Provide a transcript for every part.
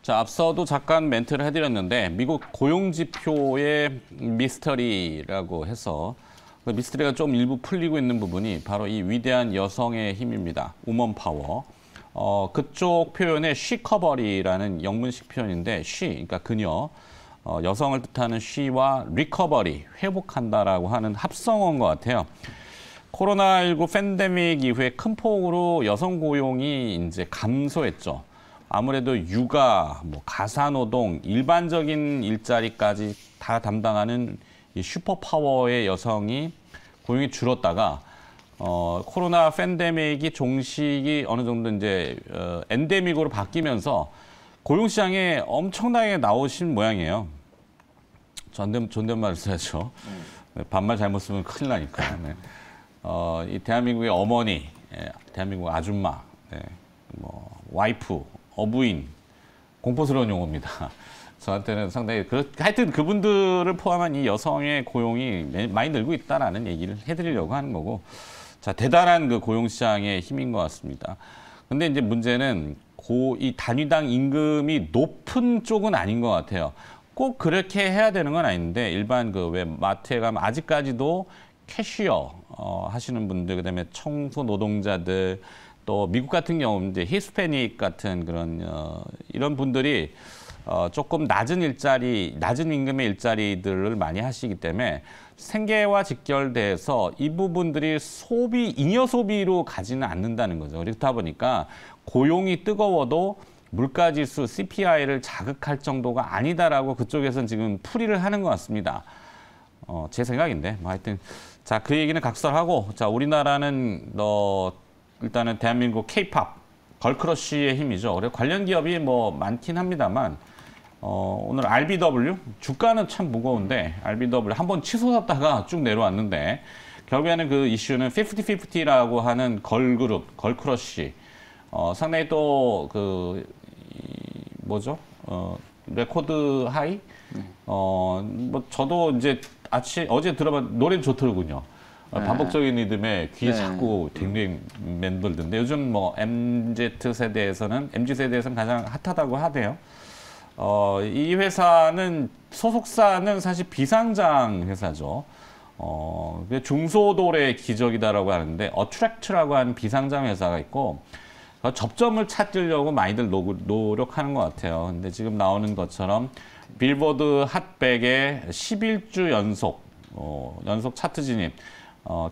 자, 앞서도 잠깐 멘트를 해드렸는데 미국 고용지표의 미스터리라고 해서 그 미스터리가 좀 일부 풀리고 있는 부분이 바로 이 위대한 여성의 힘입니다. 우먼 파워. 그쪽 표현의 쉬커버리라는 영문식 표현인데 그러니까 그녀, 여성을 뜻하는 she와 recovery, 회복한다라고 하는 합성어인 것 같아요. 코로나19 팬데믹 이후에 큰 폭으로 여성 고용이 이제 감소했죠. 아무래도 육아, 가사노동, 일반적인 일자리까지 다 담당하는 이 슈퍼파워의 여성이 고용이 줄었다가 코로나 팬데믹이 종식이 어느 정도 이제 엔데믹으로 바뀌면서 고용 시장에 엄청나게 나오신 모양이에요. 존댓말을 써야죠. 반말 잘못 쓰면 큰일 나니까. 네. 이 대한민국의 어머니, 대한민국 아줌마, 와이프, 어부인, 공포스러운 용어입니다. 저한테는 상당히 하여튼 그분들을 포함한 이 여성의 고용이 많이 늘고 있다라는 얘기를 해드리려고 하는 거고, 자, 대단한 그 고용 시장의 힘인 것 같습니다. 근데 이제 문제는 이 단위당 임금이 높은 쪽은 아닌 것 같아요. 꼭 그렇게 해야 되는 건 아닌데 일반 왜 마트에 가면 아직까지도 캐시어 하시는 분들, 그다음에 청소 노동자들, 또 미국 같은 경우 이제 히스패닉 같은 그런 이런 분들이 조금 낮은 임금의 일자리들을 많이 하시기 때문에 생계와 직결돼서 이 부분들이 잉여 소비로 가지는 않는다는 거죠. 그렇다 보니까 고용이 뜨거워도 물가지수 CPI를 자극할 정도가 아니다라고 그쪽에서는 지금 풀이를 하는 것 같습니다. 제 생각인데, 하여튼 자, 그 얘기는 각설하고, 자, 우리나라는 일단은 대한민국 K-팝 걸크러쉬의 힘이죠. 그래서 관련 기업이 많긴 합니다만 오늘 RBW 주가는 참 무거운데 RBW 한번 치솟았다가 쭉 내려왔는데 결국에는 그 이슈는 50-50라고 하는 걸그룹 걸크러쉬 상당히 또 레코드 하이 저도 이제 어제 들어본 노래는 좋더군요. 반복적인 리듬에 귀에 자꾸 댕댕 맴돌던데 요즘 MZ세대에서는 가장 핫하다고 하대요. 이 회사는 소속사는 사실 비상장 회사죠. 중소도의 기적이다라고 하는데 어트랙트라고 하는 비상장 회사가 있고 접점을 찾으려고 많이들 노력하는 것 같아요. 근데 지금 나오는 것처럼 빌보드 핫백에 11주 연속 차트 진입.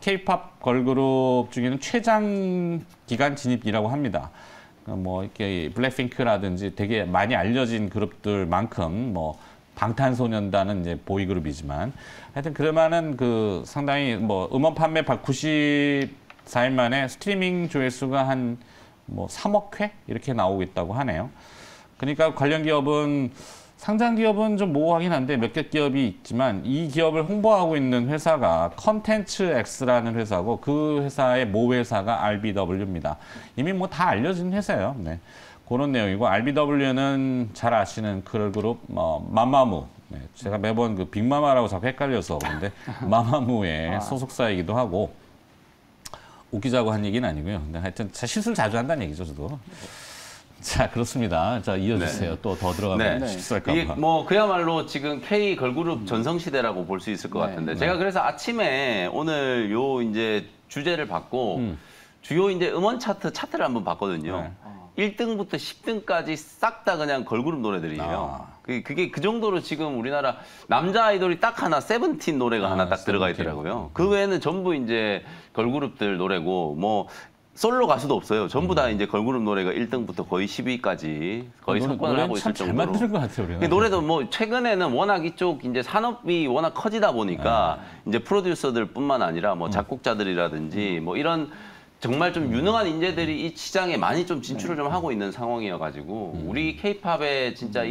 K-팝 걸그룹 중에는 최장 기간 진입이라고 합니다. 이렇게 블랙핑크라든지 되게 많이 알려진 그룹들만큼 방탄소년단은 이제 보이그룹이지만 하여튼 그럴만한 상당히 음원 판매 94일 만에 스트리밍 조회수가 한 3억 회 이렇게 나오고 있다고 하네요. 그러니까 관련 기업은 상장 기업은 좀 모호하긴 한데 몇 개 기업이 있지만 이 기업을 홍보하고 있는 회사가 컨텐츠X라는 회사고 그 회사의 모회사가 RBW입니다. 이미 다 알려진 회사예요. 네. 그런 내용이고 RBW는 잘 아시는 걸그룹 마마무. 네. 제가 매번 빅마마라고 자꾸 헷갈려서 그런데 마마무의 소속사이기도 하고 웃기자고 한 얘기는 아니고요. 근데 하여튼 실수를 자주 한다는 얘기죠, 저도. 자, 그렇습니다. 자, 이어주세요. 네. 또 더 들어가면 실수할까 봐. 이게 그야말로 지금 K 걸그룹 전성시대라고 볼 수 있을 것 같은데 제가 그래서 아침에 오늘 이제 주제를 받고 주요 이제 음원 차트를 한번 봤거든요. 1등부터 10등까지 싹 다 그냥 걸그룹 노래들이에요. 그게 그 정도로 지금 우리나라 남자 아이돌이 딱 하나, 세븐틴 노래가 하나 딱 들어가 있더라고요. 그 외에는 전부 이제 걸그룹들 노래고 솔로 가수도 없어요. 전부 다 이제 걸그룹 노래가 1등부터 거의 10위까지 거의 석권을 하고 있을 정도로. 잘 만드는 것 같아요, 우리가. 노래도 최근에는 워낙 이쪽 이제 산업이 워낙 커지다 보니까 이제 프로듀서들뿐만 아니라 작곡자들이라든지 이런 정말 좀 유능한 인재들이 이 시장에 많이 좀 진출을 좀 하고 있는 상황이어가지고 우리 K-팝의 진짜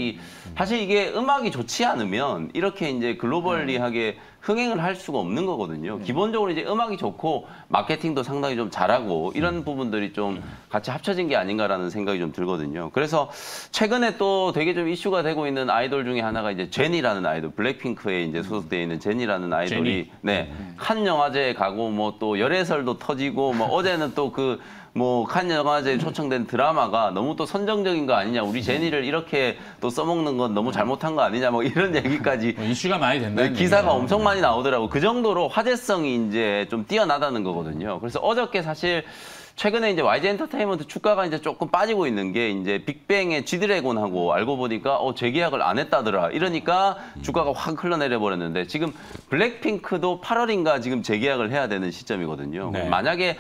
사실 이게 음악이 좋지 않으면 이렇게 이제 글로벌리하게 흥행을 할 수가 없는 거거든요. 기본적으로 이제 음악이 좋고 마케팅도 상당히 좀 잘하고 이런 부분들이 좀 같이 합쳐진 게 아닌가라는 생각이 좀 들거든요. 그래서 최근에 또 되게 좀 이슈가 되고 있는 아이돌 중에 하나가 이제 제니라는 아이돌, 블랙핑크에 이제 소속되어 있는 제니라는 아이돌이 칸 영화제에 가고 또 열애설도 터지고 어제는 또 뭐 칸 영화제에 초청된 드라마가 너무 또 선정적인 거 아니냐, 우리 제니를 이렇게 또 써먹는 건 너무 잘못한 거 아니냐, 뭐 이런 얘기까지 이슈가 많이 된다는 기사가 얘기죠. 엄청 많이 나오더라고. 그 정도로 화제성이 이제 좀 뛰어나다는 거거든요. 그래서 어저께 사실 최근에 이제 YG 엔터테인먼트 주가가 이제 조금 빠지고 있는 게 이제 빅뱅의 G드래곤하고 알고 보니까 재계약을 안 했다더라. 이러니까 주가가 확 흘러내려 버렸는데 지금 블랙핑크도 8월인가 지금 재계약을 해야 되는 시점이거든요. 네. 만약에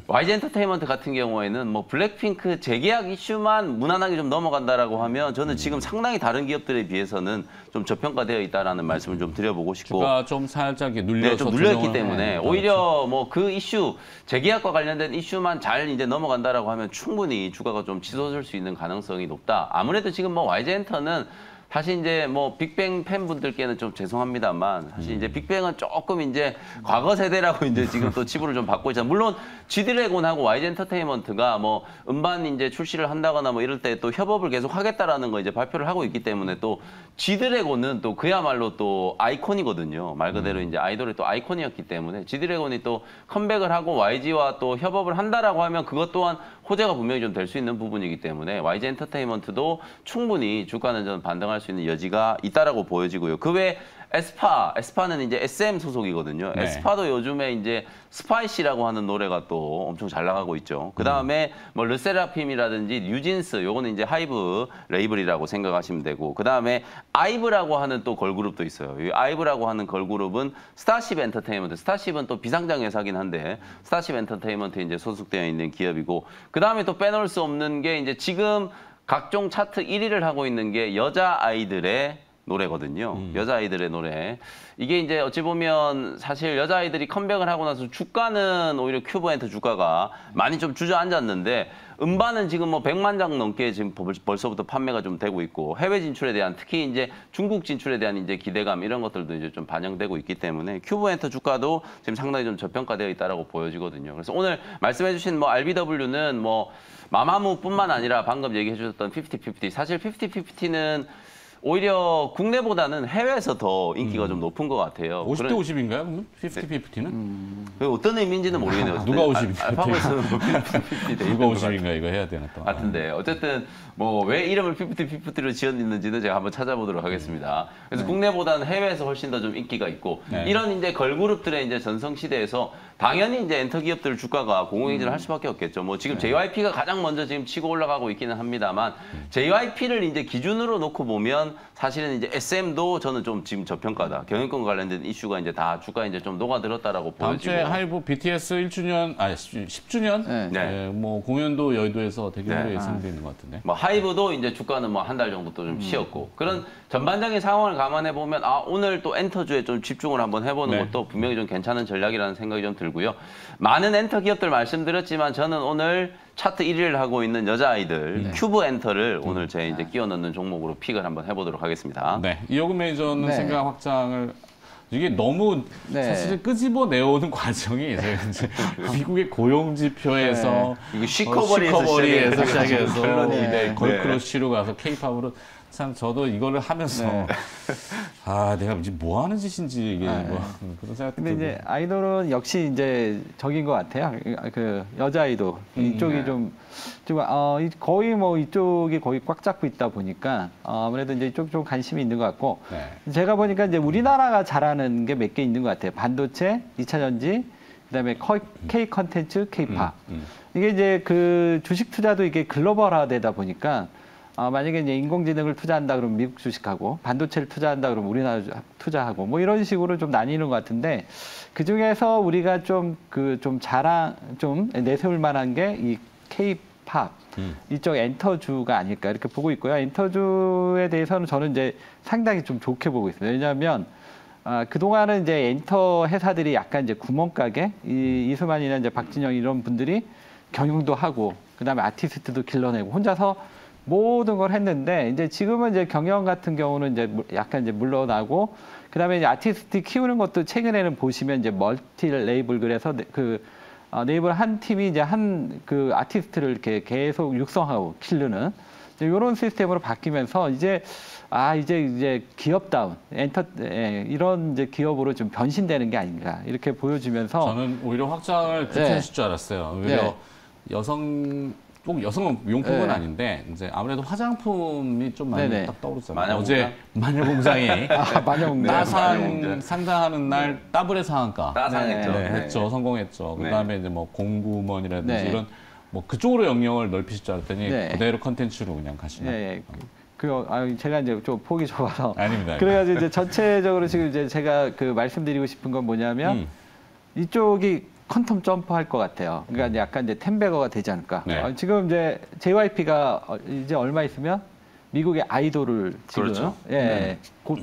YG 엔터테인먼트 같은 경우에는 뭐 블랙핑크 재계약 이슈만 무난하게 좀 넘어간다라고 하면 저는 지금 상당히 다른 기업들에 비해서는 좀 저평가되어 있다라는 말씀을 좀 드려보고 싶고. 주가 좀 살짝 이렇게 눌려서 네, 좀 눌렸기 조정을 때문에 오히려 뭐 그 이슈, 재계약과 관련된 이슈만 잘 이제 넘어간다라고 하면 충분히 주가가 좀 치솟을 수 있는 가능성이 높다. 아무래도 지금 뭐 YG 엔터는 사실 이제 뭐 빅뱅 팬분들께는 좀 죄송합니다만 사실 이제 빅뱅은 조금 이제 과거 세대라고 이제 지금 또 치부를 좀 받고 있잖아요. 물론 G드래곤하고 YG 엔터테인먼트가 뭐 음반 이제 출시를 한다거나 뭐 이럴 때 또 협업을 계속 하겠다라는 거 이제 발표를 하고 있기 때문에 또 G드래곤은 또 그야말로 또 아이콘이거든요. 말 그대로 이제 아이돌의 또 아이콘이었기 때문에 G드래곤이 또 컴백을 하고 YG와 또 협업을 한다라고 하면 그것 또한 호재가 분명히 좀 될 수 있는 부분이기 때문에 YG 엔터테인먼트도 충분히 주가는 좀 반등할 수 있는 여지가 있다라고 보여지고요. 그 외에 에스파는 이제 SM 소속이거든요. 네. 에스파도 요즘에 이제 스파이시라고 하는 노래가 또 엄청 잘 나가고 있죠. 그 다음에 뭐 르세라핌이라든지 뉴진스, 요거는 이제 하이브 레이블이라고 생각하시면 되고, 그 다음에 아이브라고 하는 또 걸그룹도 있어요. 이 아이브라고 하는 걸그룹은 스타쉽 엔터테인먼트, 스타쉽은 또 비상장 회사긴 한데 스타쉽 엔터테인먼트에 이제 소속되어 있는 기업이고, 그 다음에 또 빼놓을 수 없는 게 이제 지금 각종 차트 1위를 하고 있는 게 여자 아이들의 노래거든요. 여자아이들의 노래. 이게 이제 어찌 보면 사실 여자아이들이 컴백을 하고 나서 주가는 오히려 큐브엔터 주가가 많이 좀 주저앉았는데 음반은 지금 뭐 100만 장 넘게 지금 벌써부터 판매가 좀 되고 있고, 해외 진출에 대한, 특히 이제 중국 진출에 대한 이제 기대감 이런 것들도 이제 좀 반영되고 있기 때문에 큐브엔터 주가도 지금 상당히 좀 저평가되어 있다라고 보여지거든요. 그래서 오늘 말씀해 주신 뭐 RBW는 뭐 마마무뿐만 아니라 방금 얘기해 주셨던 50-50, 사실 50-50는 오히려 국내보다는 해외에서 더 인기가 좀 높은 것 같아요. 50대 50인가요? 그러면 50-50는? 어떤 의미인지는 모르겠네요. 누가 50인가요? 알파고에서는 50-50 누가 50인가 이거 해야 되나 또. 같은데 어쨌든 뭐 왜 이름을 50-50로 지었는지는 제가 한번 찾아보도록 하겠습니다. 그래서 국내보다는 해외에서 훨씬 더 좀 인기가 있고, 네. 이런 이제 걸그룹들의 이제 전성 시대에서 당연히 이제 엔터 기업들 주가가 공공행진을 할 수밖에 없겠죠. 뭐 지금 JYP가 가장 먼저 지금 치고 올라가고 있기는 합니다만, JYP를 이제 기준으로 놓고 보면 사실은 이제 SM도 저는 좀 지금 저평가다. 경영권 관련된 이슈가 이제 다 주가에 이제 좀 녹아들었다라고 다음 보여지고. 주에 하이브 BTS 1주년, 10주년? 네. 네. 뭐 공연도 여의도에서 대규모로 네. 예상되어 있는 것 같은데. 뭐 하이브도 이제 주가는 뭐 한 달 정도 또 좀 쉬었고, 그런 전반적인 상황을 감안해 보면 오늘 또 엔터주에 좀 집중을 한번 해보는 네. 것도 분명히 좀 괜찮은 전략이라는 생각이 좀 들고요. 많은 엔터 기업들 말씀드렸지만 저는 오늘 차트 1위를 하고 있는 여자아이들 큐브 엔터를 오늘 제 이제 끼워 넣는 종목으로 픽을 한번 해보도록 하겠습니다. 네. 이호금 매니저는 네. 생각 확장을 이게 너무 네. 사실 끄집어 내오는 과정이 제가 이제 미국의 고용 지표에서 이거 시커버리에서 시작해서 결론이 네, 걸크러쉬로 가서 케이팝으로 참 저도 이거를 하면서 내가 이제 뭐 하는 짓인지 이게 뭐 그런 생각도 근데 들고. 이제 아이돌은 역시 이제 적인 것 같아요. 그 여자 아이돌 이쪽이 네. 좀 거의 뭐 이쪽이 거의 꽉 잡고 있다 보니까 아무래도 이제 이쪽 좀 관심이 있는 것 같고, 네. 제가 보니까 이제 우리나라가 잘하는 게 몇 개 있는 것 같아요. 반도체, 2차 전지, 그다음에 K 컨텐츠, K팝. 이게 이제 그 주식 투자도 이게 글로벌화되다 보니까. 만약에 이제 인공지능을 투자한다 그러면 미국 주식하고, 반도체를 투자한다 그러면 우리나라 투자하고, 뭐 이런 식으로 좀 나뉘는 것 같은데, 그 중에서 우리가 좀 내세울 만한 게 이 K-팝 이쪽 엔터주가 아닐까 이렇게 보고 있고요. 엔터주에 대해서는 저는 이제 상당히 좀 좋게 보고 있습니다. 왜냐하면 그동안은 이제 엔터 회사들이 약간 이제 구멍가게, 이수만이나 이제 박진영 이런 분들이 경영도 하고, 그다음에 아티스트도 길러내고 혼자서 모든 걸 했는데, 이제 지금은 이제 경영 같은 경우는 이제 약간 이제 물러나고, 그다음에 이제 아티스트 키우는 것도 최근에는 보시면 이제 멀티 레이블, 그래서 레이블 한 팀이 이제 그 아티스트를 이렇게 계속 육성하고 키르는 이런 시스템으로 바뀌면서 이제 기업다운 이런 이제 기업으로 좀 변신되는 게 아닌가 이렇게 보여지면서, 저는 오히려 확장을 그렇게 하실 줄 알았어요. 오히려 꼭 여성 용품은 네. 아닌데 이제 아무래도 화장품이 좀 많이 네네. 딱 떠오르잖아요. 마녀공장? 어제 마녀공장이 마녀공장. 따상 마녀공장. 상장하는 날 더블의 상한가 따상했죠. 네, 했죠. 성공했죠. 네. 그다음에 이제 뭐 공구먼이라든지 네. 이런 뭐 그쪽으로 영역을 넓히실 줄 알았더니 네. 그대로 컨텐츠로 그냥 가시나. 예, 제가 이제 좀 폭이 좁아서. 아닙니다. 그래가지고 이제 전체적으로 지금 이제 제가 그 말씀드리고 싶은 건 뭐냐면 이쪽이 퀀텀 점프할 것 같아요. 그러니까 이제 약간 이제 텐베거가 되지 않을까. 네. 지금 이제 JYP가 이제 얼마 있으면 미국의 아이돌을 지금 그렇죠. 곧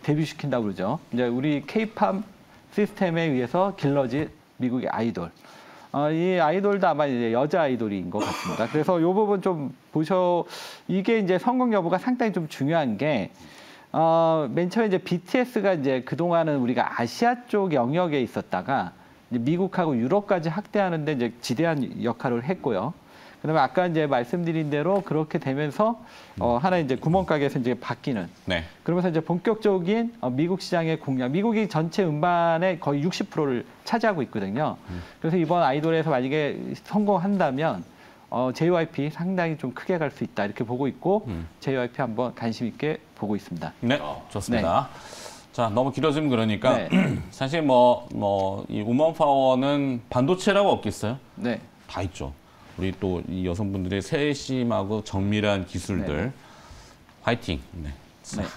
데뷔시킨다고 그러죠. 이제 우리 K-팝 시스템에 의해서 길러진 미국의 아이돌. 이 아이돌도 아마 이제 여자 아이돌인 것 같습니다. 그래서 이 부분 좀 이게 이제 성공 여부가 상당히 좀 중요한 게, 맨 처음에 이제 BTS가 이제 그동안은 우리가 아시아 쪽 영역에 있었다가 이제 미국하고 유럽까지 확대하는데 이제 지대한 역할을 했고요. 그다음에 아까 이제 말씀드린 대로 그렇게 되면서 하나 이제 구멍가게에서 이제 바뀌는. 네. 그러면서 이제 본격적인 미국 시장의 공략, 미국이 전체 음반의 거의 60%를 차지하고 있거든요. 그래서 이번 아이돌에서 만약에 성공한다면 JYP 상당히 좀 크게 갈 수 있다 이렇게 보고 있고 JYP 한번 관심 있게 보고 있습니다. 네, 좋습니다. 자, 너무 길어지면 그러니까 네. 사실 이 우먼 파워는 반도체라고 없겠어요? 네. 다 있죠. 우리 또 이 여성분들의 세심하고 정밀한 기술들 네. 화이팅. 네. 자, 네.